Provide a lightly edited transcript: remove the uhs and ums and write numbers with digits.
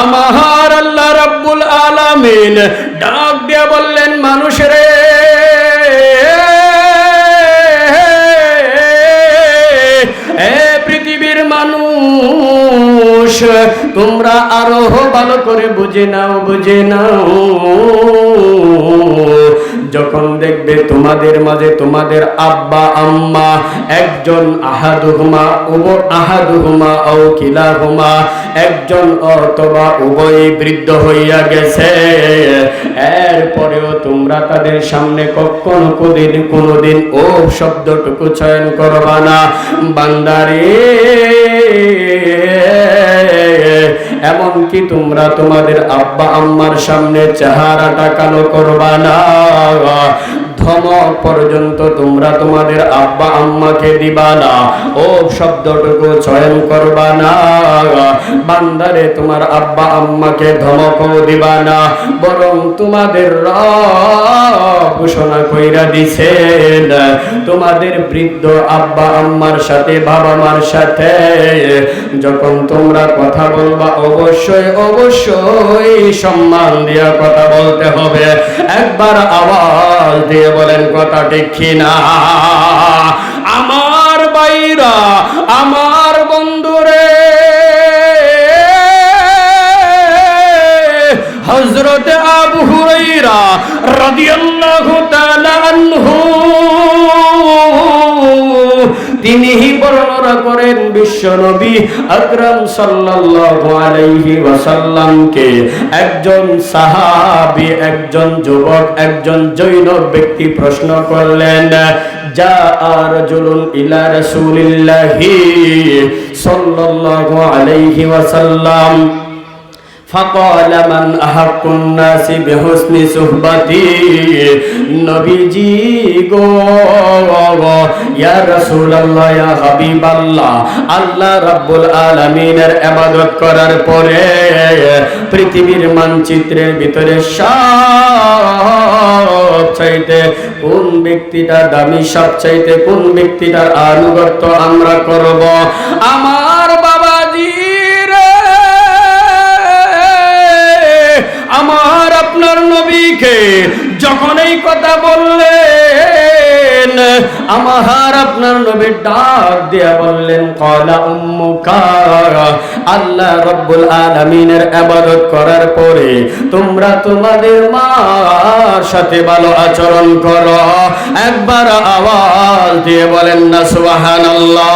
আমার আল্লাহ রাব্বুল আলামিন ডাক দিয়ে বললেন, মানুষেরে পৃথিবীর মানুষ, তোমরা আরো ভালো করে বুঝে নাও। যখন দেখবে তোমাদের মাঝে তোমাদের আব্বা আম্মা একজন আহাদুহুমা আও কিলাহুমা, একজন অথবা উভয় বৃদ্ধ হইয়া গেছে, এরপরেও তোমরা তাদের সামনে কখনো কোনোদিন ও শব্দটুকু চয়ন করবা না। বান্দারে, এমনকি তোমরা তোমাদের আব্বা আম্মার সামনে চেহারাটা কালো করবা না, ধমক পর্যন্ত তোমরা তোমাদের আব্বা আম্মাকে দিবা না, ও শব্দটুকু চয়ন করবা না। বান্দারে, তোমার আব্বা আম্মাকে ধমকও দিবা না, বরং তোমাদের রব ঘোষণা কইরা দিছেন, তোমাদের বৃদ্ধ আব্বা আম্মার সাথে বাবা মার সাথে যখন তোমরা কথা বলবা, অবশ্যই সম্মান দিয়ে কথা বলতে হবে। একবার আওয়াজ দিয়ে বলেন কথা ঠিক কিনা? আমার ভাইরা, আমার বন্ধুরে, হযরত আবু হুরায়রা রাদিয়াল্লাহু তাআলা আনহু তিনি বর্ণনা করেন, বিশ্বনবী আকরাম সাল্লাল্লাহু আলাইহি ওয়াসাল্লামকে একজন সাহাবী, একজন যুবক, একজন জৈনব ব্যক্তি প্রশ্ন করলেন, যা রাজুলুন ইলা রাসূলিল্লাহি সাল্লাল্লাহু আলাইহি ওয়াসাল্লাম فقال من أحق الناس بحسن صحبتي নবীজি গো, ইয়া রাসূলুল্লাহ, ইয়া হাবিবাল্লাহ, আল্লাহ রাব্বুল আলামিনের ইবাদত করার পরে পৃথিবীর মানচিত্রের ভিতরে সবচাইতে কোন ব্যক্তিটা দামি, সবচাইতে কোন ব্যক্তিটার আনুগত্য আমরা করব? আমার বাবাজি, আমার আপনার নবীকে যখন এই কথা বললেন, আমার আপনার নবী ডাক দিয়া বললেন, ক্বালা উম্মুকা, আল্লাহ রাব্বুল আলামিনের ইবাদত করার পরে তোমরা তোমাদের মার সাথে ভালো আচরণ করো। একবার আওয়াজ দিয়ে বলেন না সুবহানাল্লাহ।